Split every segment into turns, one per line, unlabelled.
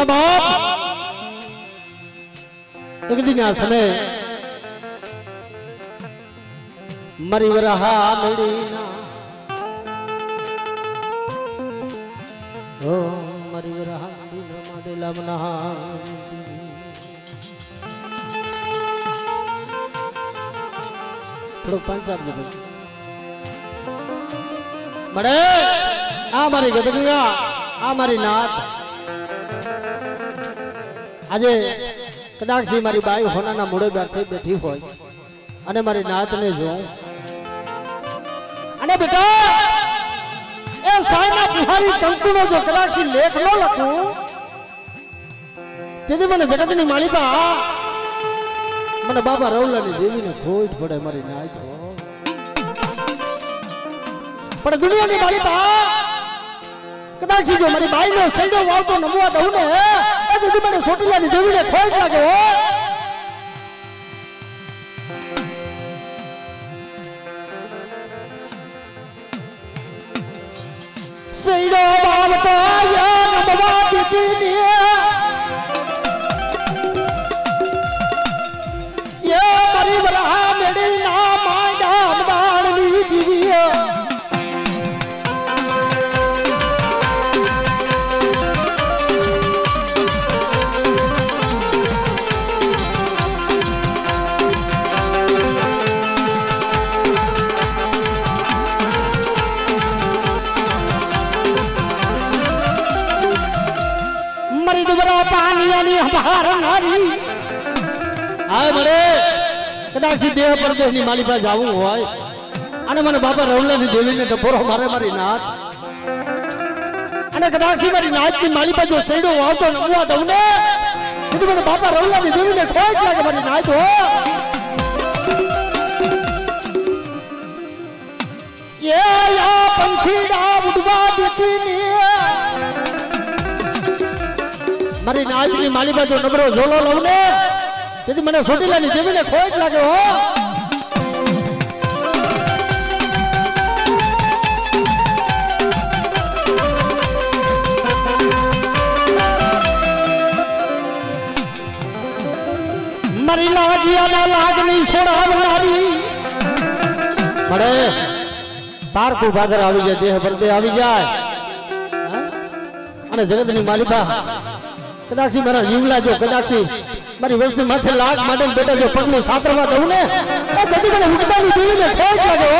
મારા બાપ એક દિન આ સમય મારી વરહા મેળીના ઓ મારી વરહા મેળીના માદેલા મના થોડો પંચાબ જ મળે આ મારી ગદડિયા આ મારી નાત આજે કદાચ મારી બાઈ હોનાના મોડે બેઠી હોય અને મારી નાતને જોઉં અને બેટા એ સાયના બિહારી કંકુનો જો કદાચ લેખ ન લખું તેથી મને જગતની માલિકા મને બાબા રવલાની દેવીને ખોટ પડે મારી નાત પણ દુનિયાની માલિકા કદાચ જો મારી બાઈનો સૈડો વાવતો નમવા દઉં ને એ દીદી મને સોટીલાની દેવીને ખોટ લાગે સૈડો વાવતો નમવા દીદી એ મારી વરહા મેળી ના માંડા અમદાણની દીવી કદાચ દેહ પરદેશની માલી પાસે જવું હોય અને મને બાબા રવલાની દેવીને ટપોરો મારે મારી નાત અને કદાચ મારી નાતની માલી પાસે જો સૈડો વાવતો નમવા દઉં ને તેથી મને બાબા રવલાની દેવીને ખોટ લાગે મારી નાત હો એ યા પંખીડા ઉડવા દેતી ને મારી નાતની માલી પાસે નબરો ઝોલો લઉં ને તેથી મને સોટીલાની દેવીને ખોટ લાગે હો મારી લાગિયાના લાગણી છોડાવનારી મળે પારકુ ભાદર આવી જાય દેહ પર આવી જાય અને જગતની માલિકા કદાચ મારા જીવલા જો કદાચ મારી વસ્તુ માથે લાગ માટે બેટા જો પગનું સાતરવા દઉં ને એ બધી મને ઉગતાની દેવીને ખોટ લાગે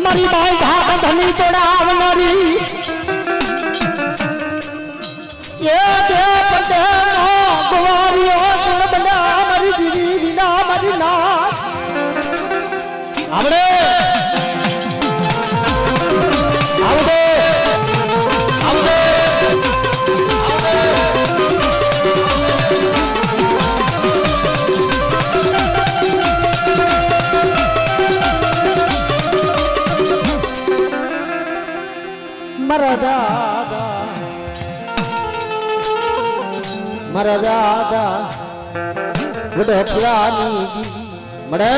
મારી બાઈ ઘા ધની તોડાવનારી એ બે પદે ગવારીઓ ગુણ બના મારી દીવી વિના મારી નાથ આવડે આવડે આવડે મારા દાદા વડપરાની મળે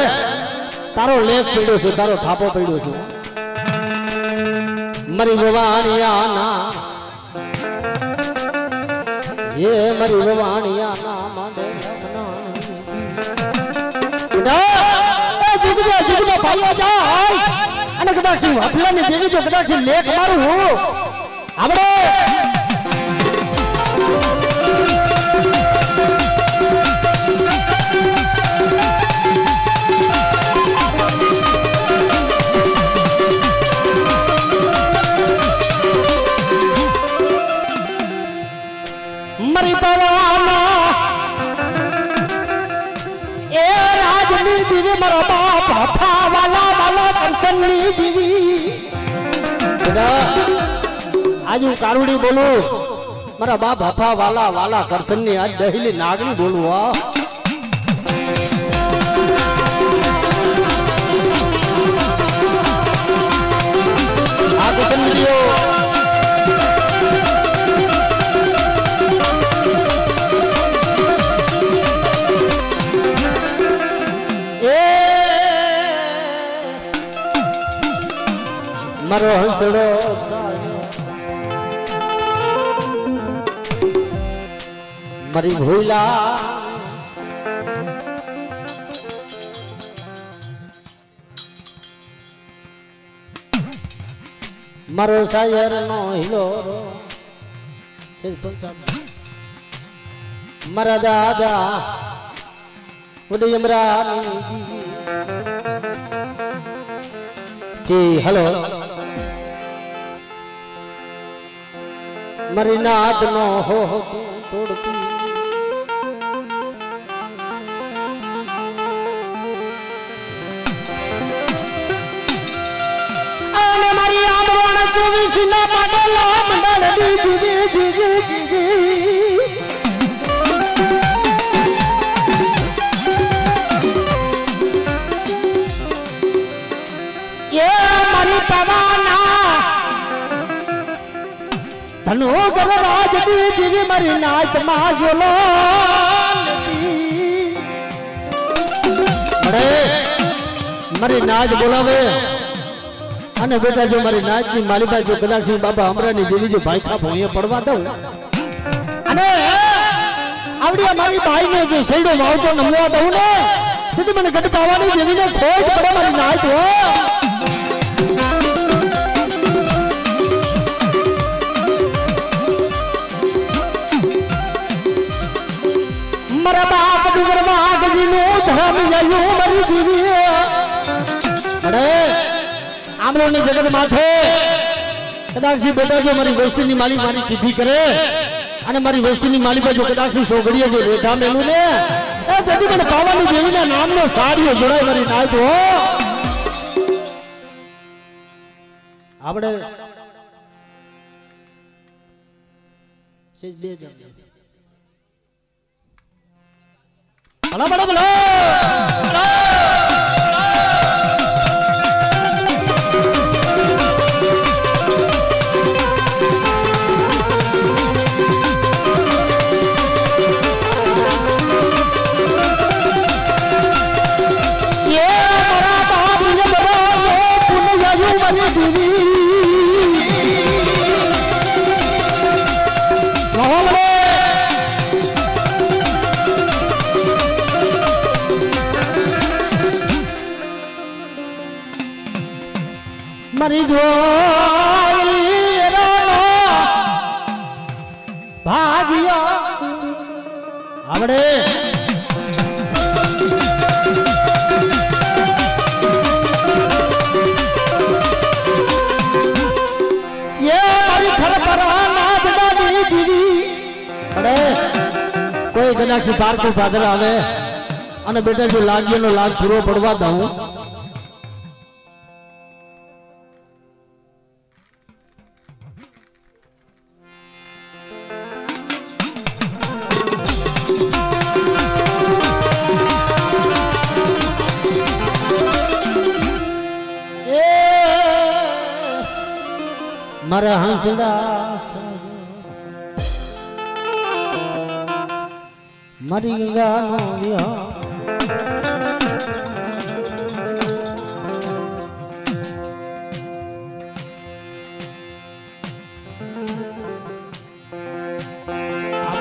તારો લેખ પડ્યો છે તારો થાપો પડ્યો છે મારી વવાણિયાના એ મારી વવાણિયાના માંડે જુગમાં પાલવા જાય અને કદાચ હફલાની દેવી જો કદાચ લેખ મારું આપણે મારી પવાના એ રાજની દીવી મારા બાપ હફા વાલા વાલા કરસનની દીવી આજ હું કારુડી બોલું મારા બાપ હફા વાલા વાલા કરસનની આજ દહીલી નાગણી બોલું આ કરસન વિડિયો હસડો મારી ભૂલા મારો શાયર નો હિલો મારા દાદા ઉદયમરાની જી હલો મારી નાદ નો હો તોડતી અને મારી આંબરોણ 24 ના પાડલા મંડળ ધનો ગર રાજ દીવી મારી નાચ માં જોલો મારી નાચ બોલાવે અને બેટા જો મારી નાચ ની માલિકા જો કદાચ બાબા અમરાની દેવી જો ભાઈ ખા ભોંયે પડવા દઉં અને આવડી મારી ભાઈ ને જો સૈડો વાવતો નમવા દઉં ને તેથી મને ગટકાવાની દેવીને ખોટ પડે મારી નાચ હો મારા બાપ ડુંગર વાગજી નો ધમ જાયો મારી દેવી અરે આમરો ને જગત માથે કદાચ બેટા જો મારી વસ્તીની માલી મારી કીધી કરે અને મારી વસ્તીની માલી પર જો કદાચ સોગડીએ જો રેખા મેલું ને એ તેથી મને પાવાની દેવીના નામનો સાડીઓ જોડાય મારી નાચ હો આપણે સેજ બે જણ ભલા ભલા ભલા મારી જોઈ ભાગ્યો આવડે મારી ખરપરા નાદ દાદી દીદી અરે કોઈ ગનાક્ષી પારકું પાદરા આવે અને બેટા જો લાગ્યો લાગ પૂરો પડવા દઉં મારા હંસડા મારી ગંગાનો વિહાર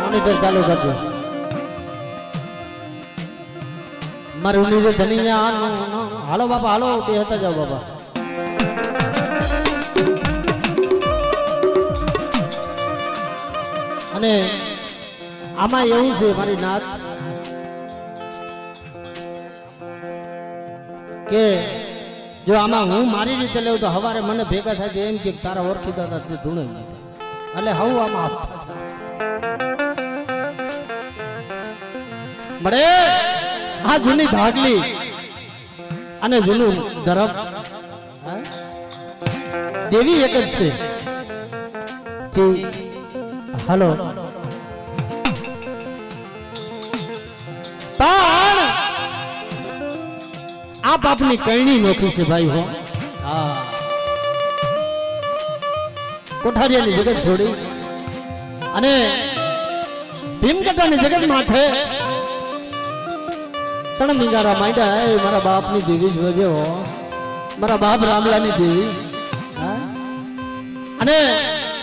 મોનિટર ચાલુ કરજો મારું નીરે ધનિયા હાલો બાપા હાલો બે હતા જાઓ બાપા અને આમાં એવું છે મારી નાત કે જો આમાં હું મારી રીતે લેવું તો હવારે મને ભેગા થાય એમ કે તારા ઓળખીતા હતા તે ધૂણે એટલે હું આમાં મળે આ જૂની ભાગલી અને જૂનું ધરમ દેવી એક જ છે હાલો પણ આ બાપની કઈની નોખી છે ભાઈ હો હા કોઠારિયાની જગત છોડી અને ભીમકટાની જગત માથે તણ મિંગારા માંડ્યા મારા બાપની દેવી જોજે હો મારા બાપ રામલાની દેવી અને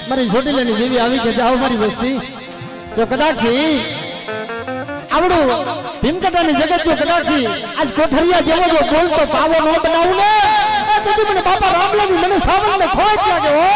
મારી ચોટીલાની દેવી આવી કે જાઓ મારી વસ્તી જો કદાચ આવડું ભીમકટાની જગત જો કદાચ આજ કોઠરિયા જેવો જો બોલતો પાવો ન બનાવું ને તેથી મને બાપા રામલાની મને સાવરને ખોટ લાગે હો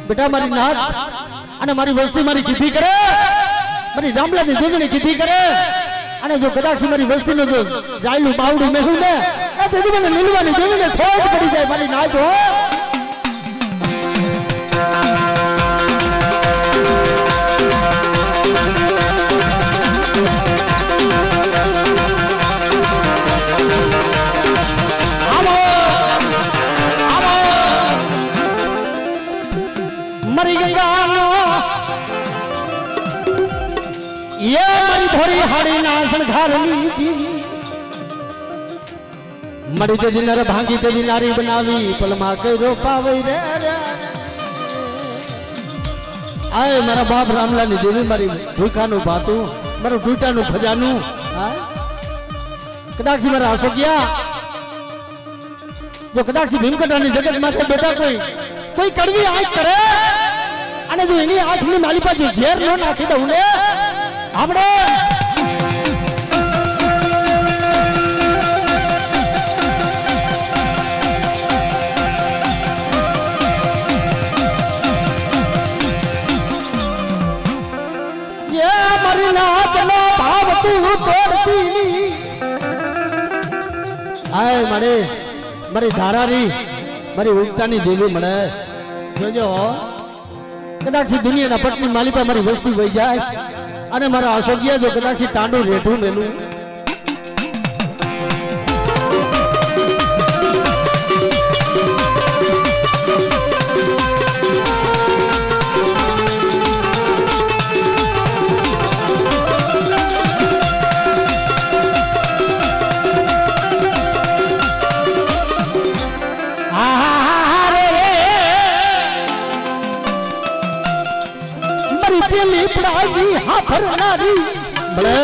बेटा मारी नाथ અને મારી વસ્તી મારી કીધી કરે મારી રામલાની જોગણી કીધી કરે અને જો કદાચ મારી વસ્તીનો જો જાયલું બાવડું મેહું ને એ તેથી મને લીલવાની જોગણીને ખોટ પડી જાય મારી નાથ હો मरी गंगा ये मरी धोरी हाड़ी नासन धारनी मरी ते दिन भांगी ते नारी बनावी पलमा के रोपावे रे आए मारा बाप रामलाल ની દેવી મારી ભૂખાનું ભાતું મારું ઢૂટાનું ખજાનું કદાચ મારા અશોકિયા જો કદાચ ભીમકટાની જગત માથે બેટા કોઈ કડવી આંખ કરે અને જો એની આંખની માલી પાસે ઝેર ન નાખી દઉં ને આપણે ये मरी नाथનો ભાવ તું તોડતી આય મારી ધારારી મારી ઉગતાની દેવી મળે જોજો કદાચ દુનિયાના પટની માલિકા મારી વસ્તી વહી જાય અને મારા અશોકિયા જો કદાચ તાંડું રેઠું મેલું પેલી પડાવી હા ભરનારી ભલે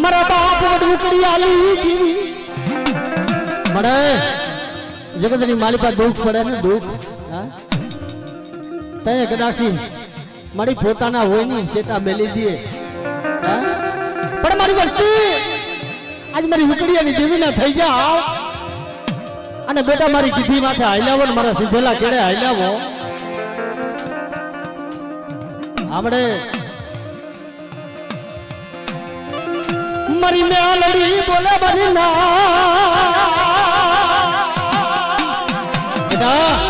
મારા બાપ વડુકડી આલી દીવી મળે જગતની માલિકા દુઃખ પડે ને દુઃખ હા તે કદાચી મારી પોતાના હોય ની શેટા મેલી દે પણ મારી વસ્તી આજ મારી વિકડિયાની દેવીના થઈ જાવ અને બેટા મારી કીધી માથે હાલ્યાવો ને મારા સીધેલા કેડે હાલ્યાવો આપણે મારી મેલડી બોલે મારી ના બેટા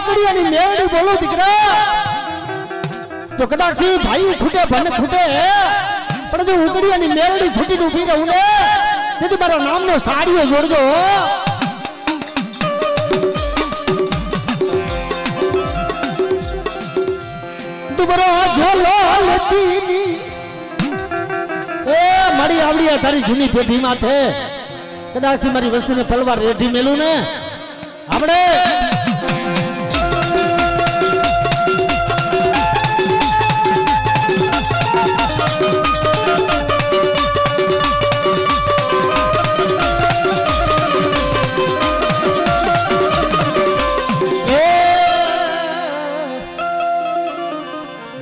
ઉકડીયાની મેવડી બોલો દીકરા તો કદાચ ભાઈ ખૂટે ભન ખૂટે પણ જો ઉકડીયાની મેવડી ખૂટીને ઊભી રહું ને તેથી મારા નામનો સાડીઓ જોડજો દુબરો ઝોલો લેતી એ મારી આવડિયા તારી જૂની પેઢી માથે કદાચ મારી વસ્તીને પલવાર રેઢી મેલું ને આપણે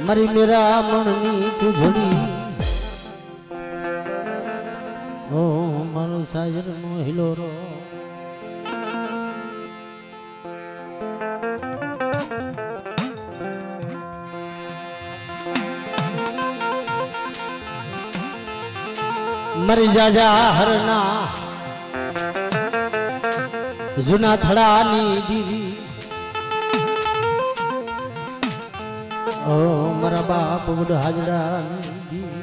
મારી મેરા મણની કુજડી ઓ મારો સાયર નો હિલોરો મારી જાજા હરના જૂના થડાની દીવી ઓ મારા બાપ બુડ હાજડાની દીવી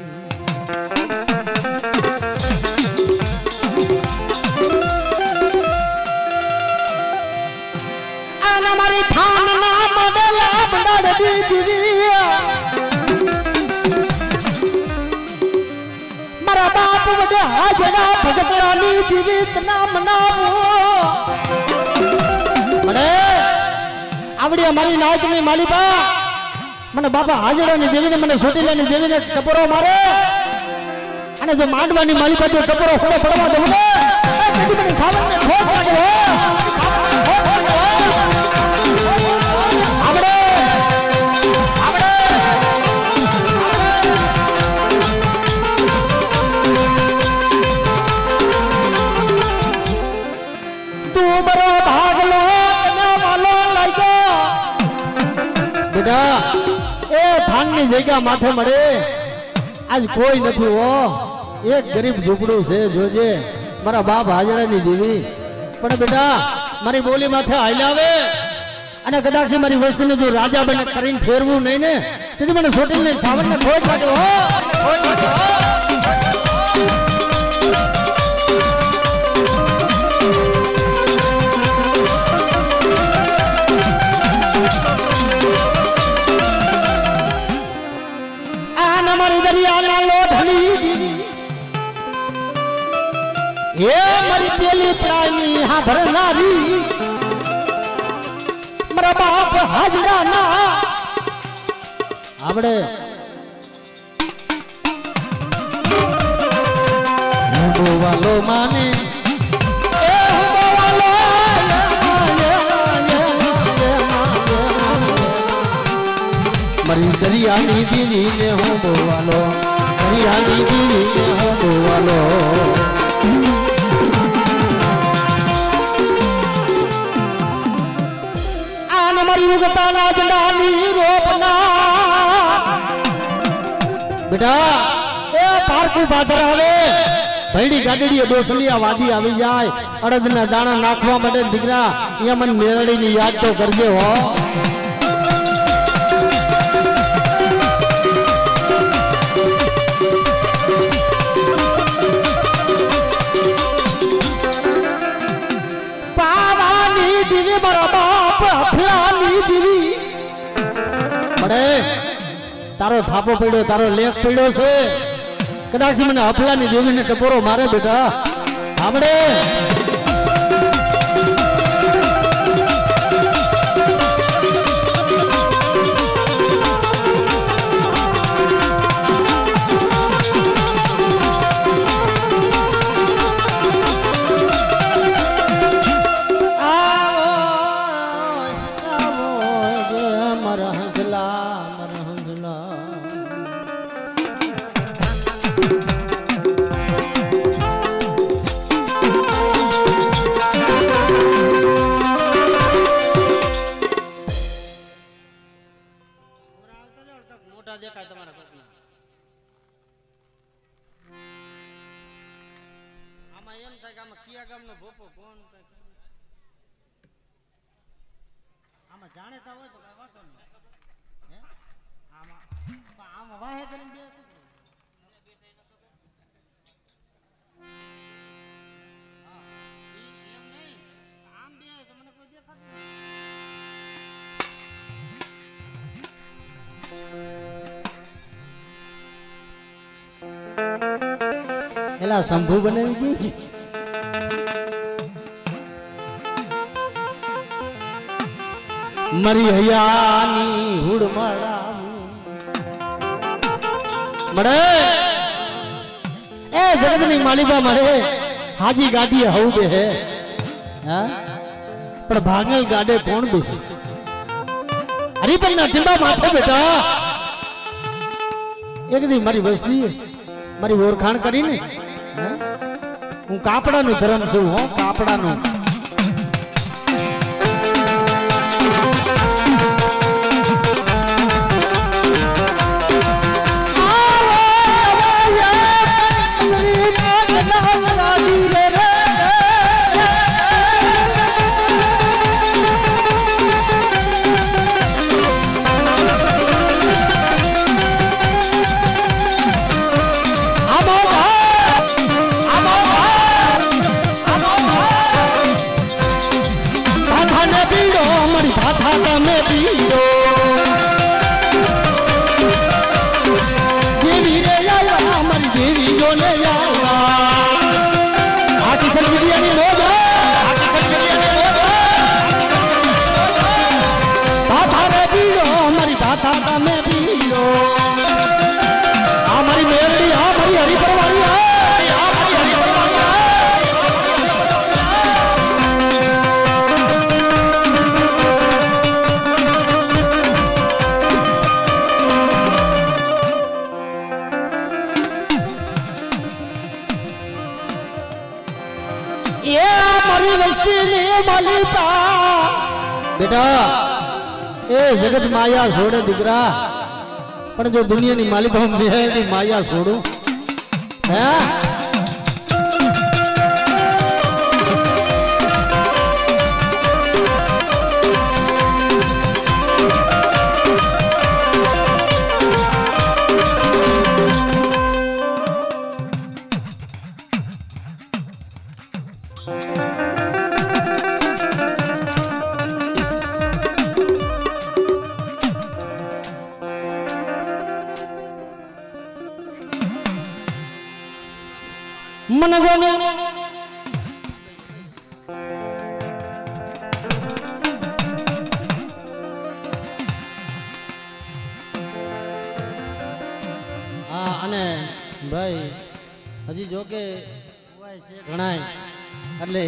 આના મારી થાનના મોડલા બંડાડી દીવી મારા બાપ વડે હાજડા ભગતરાની દીવી તના મનાવો મને આવડી અમારી નાચની માલિકા મને બાપા હાજડાની દેવીને મને સોટીલાની દેવીને ટપોરો મારે અને જો માંડવાની માલિકા જો ટપોરો ફોડે પડવા દઉં ને મને સાવરને ખોટ લાગે આવડે આવડે તું બરો ભાગલો કના વાલો લાગ્યો બેટા એ થાનની જગ્યા માથે મળે આજ કોઈ નથી હો એક ગરીબ ઝૂંપડું છે જોજે મારા બાપ હાજડાની દેવી પણ બેટા મારી બોલી માથે હાલ્યાવે અને કદાચ મારી વસ્તીને જો રાજા બને કરીને ફેરવું નહીં ને તેથી મને સોટીને સાવરને ખોટ લાગે હો મારી દરિયાના લોઢણી દીવી એ મારી પેલી પ્રાણી હા ભરનારી મારા બાપ હાજડાના આપણે વાલો માને મારી દરિયાની દીવી ને હું બોવાલો દરિયાની દીવી ને હું બોવાલો આને મારી ઉગતાના જડાની રોપના બેટા એ પારકુ બાદર આવે ભૈડી ગાડીએ ડોસલિયા વાદી આવી જાય અડદના દાણા નાખવા માટે દીકરા અહીંયા મને મેરડીની યાદ તો કરજે હો તારો થાપો પડ્યો તારો લેખ પડ્યો છે કદાચ મને હફલાની દેવીને ટપોરો મારે બેટા આપણે જાણેતા હોય તો વાતો નહીં આમાં વાહે કરીને એમ નહીં આમ બે છે મને કોઈ દેખાતું એલા શંભુ બનાવી ગઈ મરી હૈયાની હુડ મળે એ જગતની માલિકા મળે હાજી ગાડી હવું બે હે પણ ભાગેલ ગાડે કોણ બે હરિપરના ટીંબા માથે બેટા એક દી મારી વસ્તી મારી ઓળખાણ કરીને હું કાપડાનું ધર્મ છું હો કાપડાનું એ મારી વસ્તી ને માલિકા બેટા એ જગત માયા છોડે દીકરા પણ જો દુનિયાની માલિકા બેની માયા છોડું હે मन गोने हाँ अने भाई हजी जो के घणाय એટલે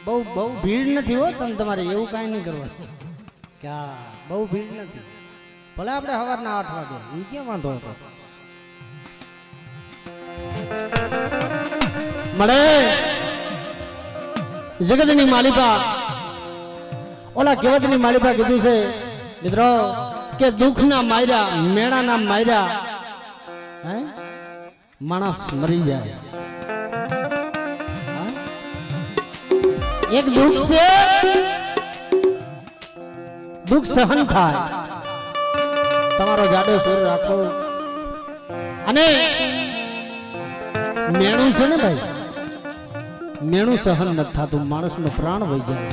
બહુ બહુ ભીડ નથી હો તમારે એવું કાઈ નહીં કરવાનું ક્યાં બહુ ભીડ નથી ભલે આપણે સવારના 8 વાગે ઈ ક્યાં વાંધો હતો મળે જગતની માલિકા ઓલા કહેવતની માલિકા કીધું છે મિત્રો કે દુઃખના માર્યા મેળાના માર્યા હે માણસ મરી જાય એક દુઃખ છે દુઃખ સહન થાય તમારો જાડો સુર રાખો અને મેણું છે ને ભાઈ મેણું સહન નથી થતું માણસનો પ્રાણ વહી જાય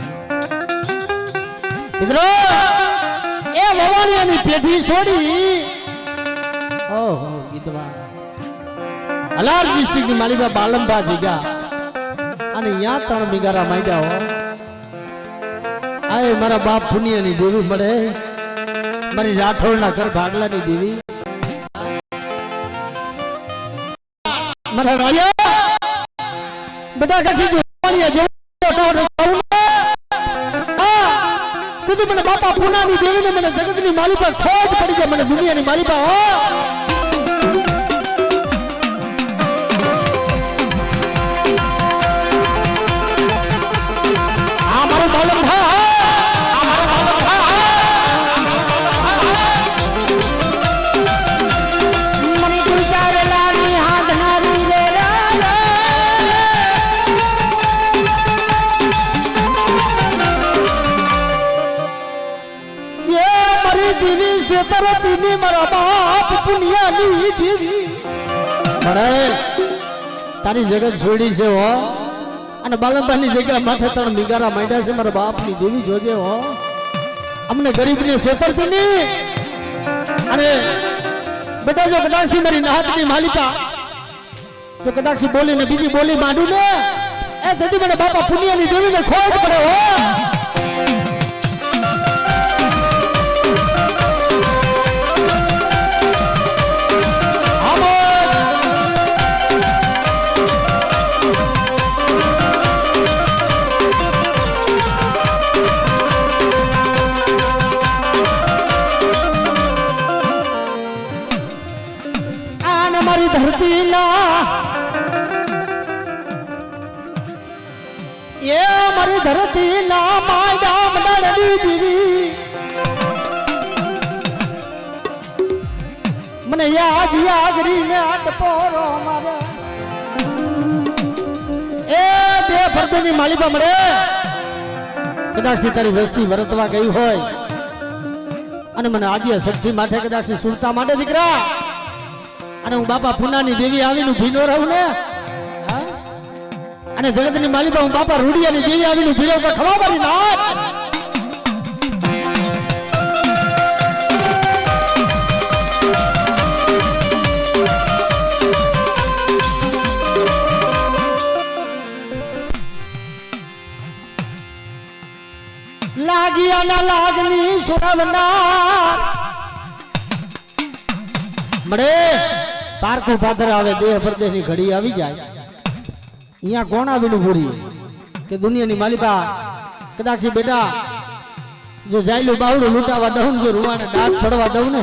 મિત્રો એ વવાણીયાની પેઢી છોડી ઓહો ગીતવા અલાર ડિસ્ટ્રિક્ટની માલિકા બાલંબા જીગા અને યા 3 બિગારા માંડ્યા હો આય મારા બાપ પુનિયાની દેવી મળે મારી રાઠોડના ઘર ભાગલાની દેવી મારા રાજા બેટા કછી જોવાણીયા જેવો ટોર સાઉને હા કીધું મને બાપા પુનાની દેવીને મને જગતની માલિકા ખોટ પડી જાય મને દુનિયાની માલિકા હો આ મારો બાલમ હા દેવી છે તરતીની મારા બાપ પુનિયાની દેવી મળે તારી જગત છોડી છે હો અને બાલંબાની જગ્યા માથે 3 બિગારા માંડ્યા છે મારા બાપની દેવી જોજે હો અમને ગરીબને છેતરતીની અને બેટા જો કદાચી મારી નાતની માલિકા તો કદાચી બોલીને બીજી બોલી માંડું ને એ તેથી મને બાપા પુનિયાની દેવીને ખોટ પડે હો મારી ધરતી ના માયા મંડળની દેવી મને યાદ યાગરીને અટપોરો મારે એ બે ફરદની માલિકા મળે કદાચ તારી વસ્તી વર્તવા ગઈ હોય અને મને આદિ શક્તિ માટે કદાચ સુરતા માટે દીકરા અને હું બાપા પુનાની દેવી આવીને ભીનો રહું ને અને જગતની માલિકા હું બાપા રૂડિયાની દેવી આવીને ભીનો તો ખવા મારી નાથ લાગિયા ના લાગની સુરવનાર મળે પારકું પાથર આવે દેહ પરદેહની ઘડી આવી જાય અહીંયા કોણ આવીને પૂરી કે દુનિયાની માલિકા કદાચ બેટા જો જાયલું બાવડું લૂંટાવા દઉં જો રૂવાને દાંત પડવા દઉં ને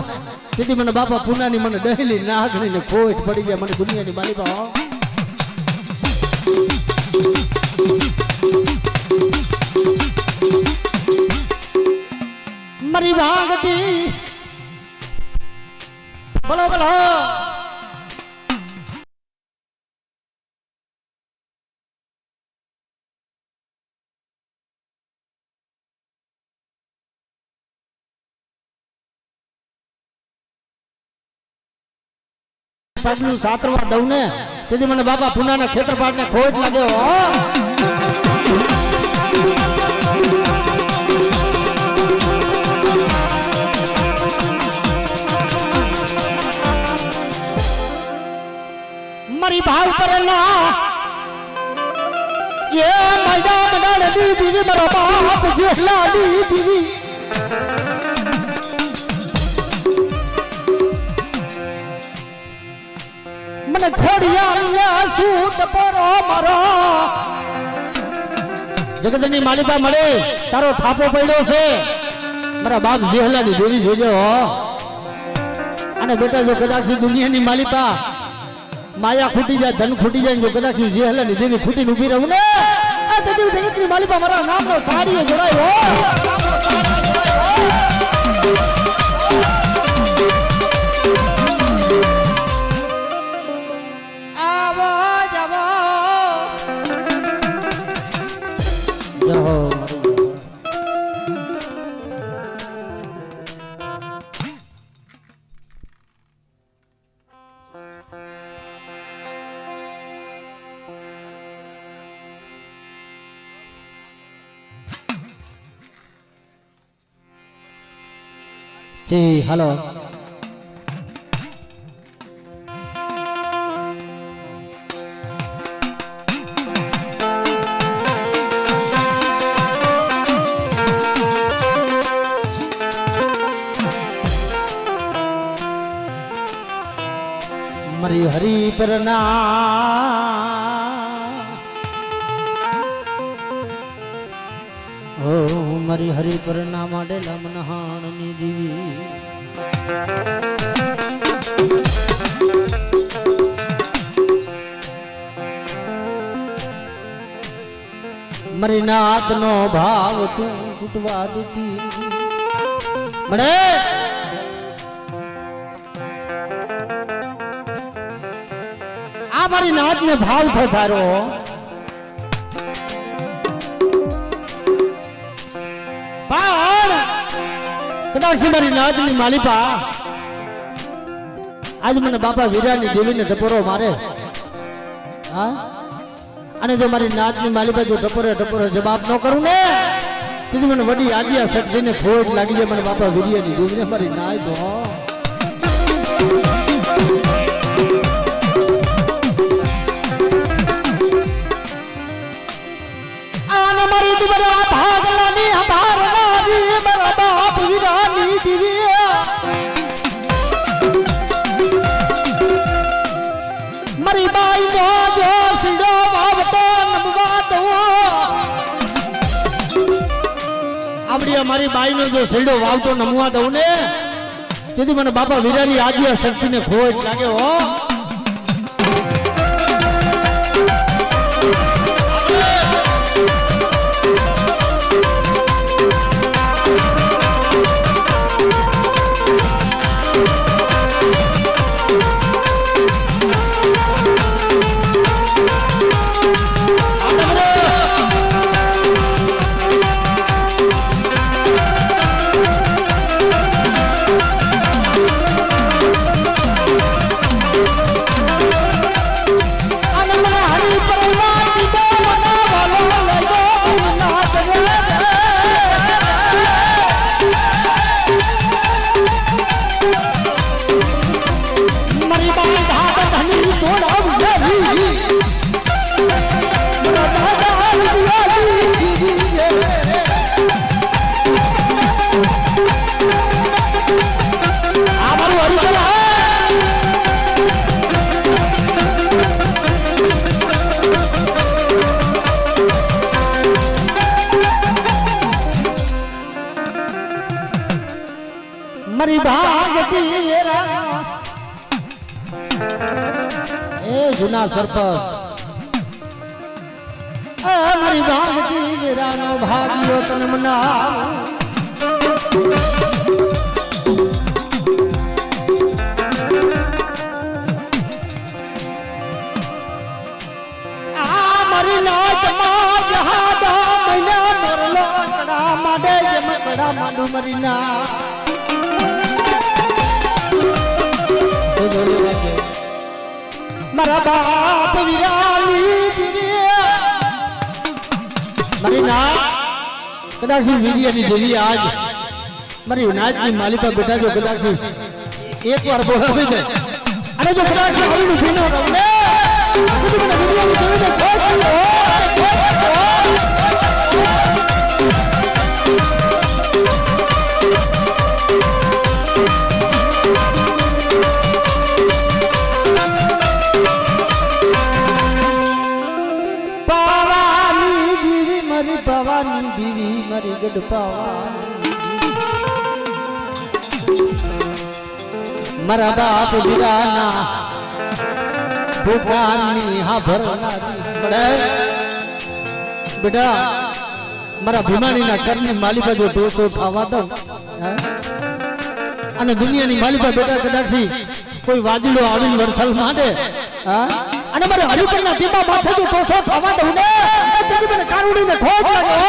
તેથી મને બાપા પુનાની મને દહેલી નાગણી ને ખોટ પડી જાય મને દુનિયાની માલિકા મારી ભાગતી બોલો બોલો પગલું સાતરવા દઉં ને તેથી મને બાપા પુનાના ખેતર પાડને ખોટ લાગ્યો મારી ભાવ કરેલા એ મડા મડા દીદી મારો બાપ જેલા દીદી મને ખોડિયા સૂટ પરો મારો જગતની માલિકા મળે તારો થાપો પડ્યો છે મારા બાપ જેહલાની દેવી જોજો હો અને બેટા જો કદાચ દુનિયાની માલિકા માયા ખૂટી જાય ધન ખૂટી જાય જો કદાચ જેહલાની દેવી ખૂટીને ઊભી રહું ને આ દેવી જગતની માલિકા મારા નામનો સાડીઓ જોડાયો જી હાલો મારી હરી પરના ઓ મારી હરી પરના માડેલા મનહાણની દેવી મારી નાતનો ભાવ તું તૂટવા દેતી મળે આ મારી નાતને ભાવ થયો તારો પણ કદાચ મારી નાતની માલિપા આજ મને બાપા વીરાની દેવીને ટપોરો મારે હા અને જો મારી નાતની માલિપા જો ટપોરે જવાબ ન કરું ને તેથી મને વડી આદિયા શક્તિને ખોટ લાગી જાય મને બાપા વીરાની દેવીને મારી નાય તો મારી દીવરા ભાગલાની હમારનારી મારા બાપ વીરાની દેવી મારી બાઈ નો જો સીડો વાવતો નમવા દો આવડી મારી બાઈ નો જો સીડો વાવતો નમવા દઉં ને તેથી મને બાપા વીરાની આદિયા શક્તિને ખોટ લાગે હો મારી ભાગતી એ જૂના સરપંચ મારી ભાગતી વેરાનો ભાગ્યો તને મના માંડુ મરીના મારા બાપ વિરાલી મરીના કદાચ વીરિયાની દેવી આજ મારી નાચની માલિકા બેટા જો કદાચ એક વાર બોલાવી દે અને જો કદાચ હરીનું ભીનો રમે ભવાની દીવી મારી ગઢપાવા મારા બાપ વિરાના ભૂકાની હા ભરનારી બેટા મારા ભીમાણીના ઘરની માલિકા જો ડોસો ખાવા દઉં અને દુનિયાની માલિકા બેટા કદાચ કોઈ વાદળો આવીને વરસાદ માંડે અને મારે હરિપરના ટીપા માથે જો ડોસો ખાવા દઉં ને તેની મને કારુડીને ખોટ લાગે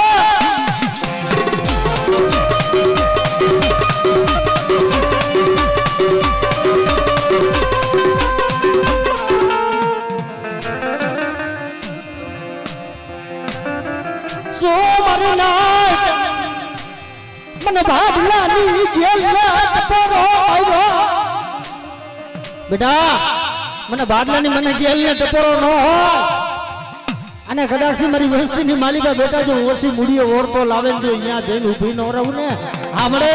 મને ભાડલાની જેલના ટપોરો આવ્યો બેટા મને ભાડલાની મને જેલને ટપોરો ન હોય અને કદાચ મારી વસ્તીની માલિકા બેટા જો ઓછી મૂડીએ ઓરતો લાવે ને જો અહીંયા જઈને ઊભી ન રહું ને સાંભળે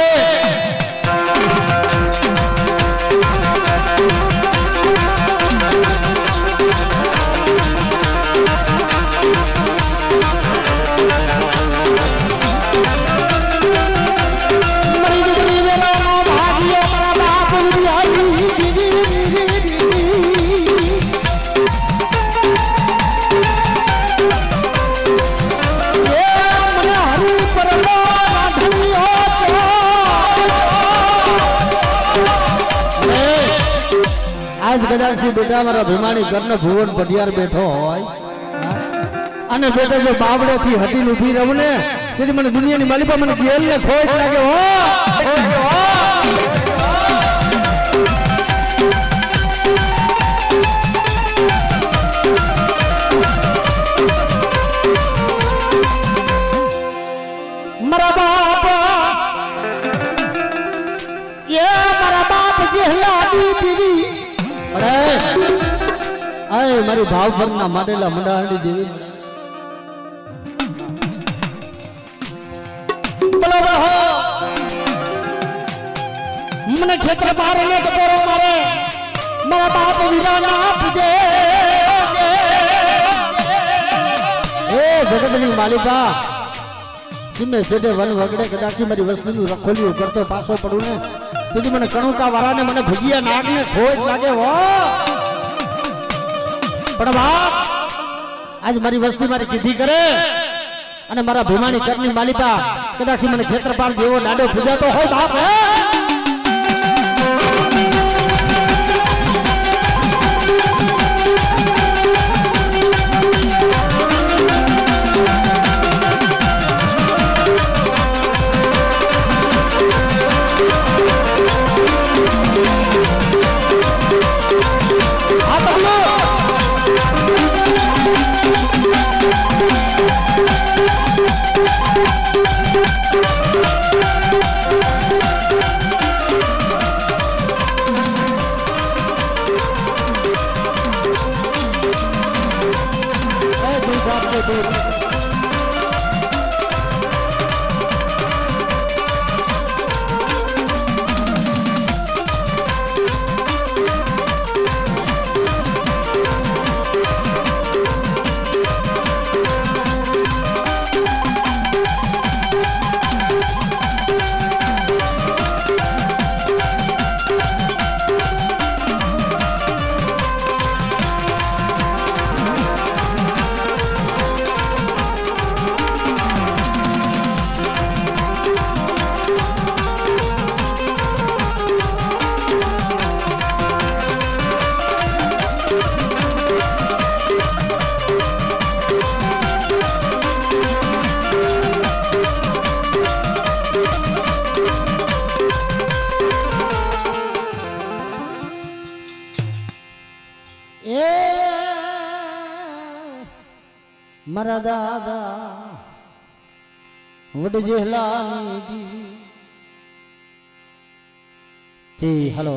કદાચ બેટા મારા ભીમાણી ઘરનો ભુવન પઢિયાર બેઠો હોય અને બેટા જો બાવડે થી હટીને ઊભી રહું ને તેથી મને દુનિયાની માલિકા મને ગેલ ને ખોટ લાગે હો મારા બાપ મારા બાપ જેહલા દીદી અરે મારી ભાવ ભરના માટેલા મંડાણી દેવી મને ક્ષેત્ર બાર ને ટકોરો મારે મારા બાપ વિરાના આપજે એ જગતની માલિકા સિમે સેડે વન વગડે કદાચ મારી વસ્તુનું રખોલિયું કરતો પાછો પડું ને તેથી મને કણુકા વાળાને મને ભજીયા નાગને ખોટ લાગે હો પણ બાપ આજ મારી વસ્તી મારી કીધી કરે અને મારા ભીમાણી ઘરની માલિકા કદાચ મને ખેતરપાલ જેવો દાડો પૂજાતો હોય બાપ હે મારા દાદા વડજેલાની દી જી હલો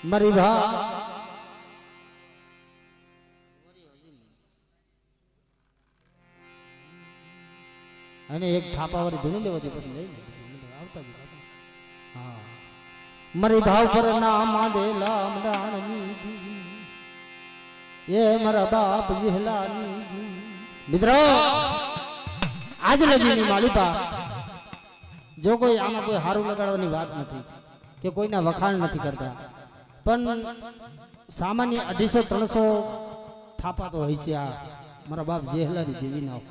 મારી ભા અને એક થાપાવાળી ધૂણી લેવાથી પછી લઈ આવતા હા મારી ભાવ પર ના માંડેલા મડાણની એ મારા બાપ વિહલાની મિત્રો આજ લગીની માલિપા જો કોઈ આમાં કોઈ હારું લગાડવાની વાત નથી કે કોઈના વખાણ નથી કરતા પણ સામાન્ય 250-300 થાપા તો હોય છે આ મારા બાપ જેહલાની દેવી ના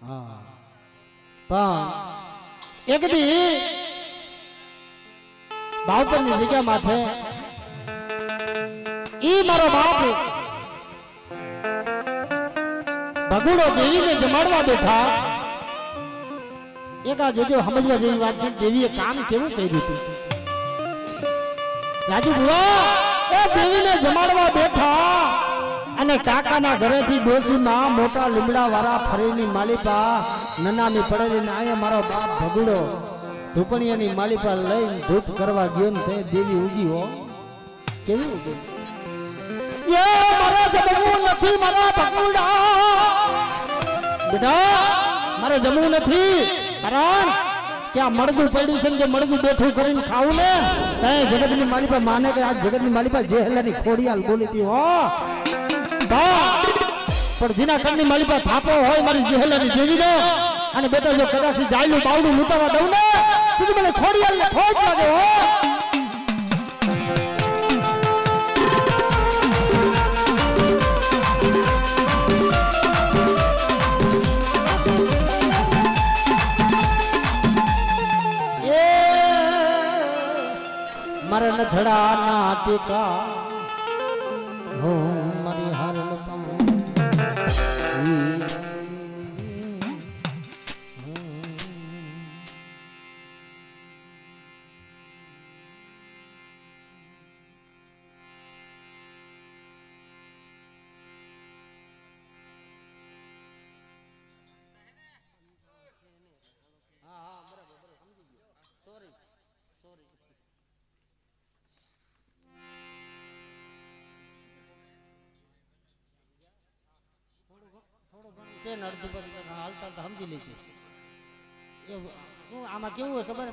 હા પણ એક દી બાવતરની જગ્યા માથે ઈ મારો બાપ ભગુડો દેવીને જમાડવા બેઠા એક આ જોજો સમજવા જેવી વાત છે દેવીએ કામ કેવું કર્યું હતું રાજુ બુઆ એ દેવીને જમાડવા બેઠા અને કાકાના ઘરેથી ડોસીમાં મોટા લીમડા વાળા ફરીની માલિપા નનામી પડેલી ને આયા મારો બાપ ભગુડો ધૂપણિયાની માલિપા લઈને ધૂપ કરવા ગયો ને તે દેવી ઉગી હો કેવી ઉગી એ મારા જમવું નથી મારા ભગુડા બેટા મારે જમવું નથી કારણ કે આ મડગું પડ્યું છે જે મડગું બેઠું કરીને ખાવું ને તે જગતની માલિપા માને કે આ જગતની માલિપા જેહલાની ખોડિયાલ બોલી હતી હો પણ જેના કરની માલિપા થાપો હોય મારી જેહલાની દેવી દો અને બેટા જો કદાચ જાયલું બાવડું લૂંટાવા દઉં ને તું મને ખોડિયાલ ને ખોટ લાગે હો મારા નથડા ના ટીકા હો મારી હારલ છે ને અડધું પછી હાલતા સમજી લે છે શું આમાં કેવું હોય ખબર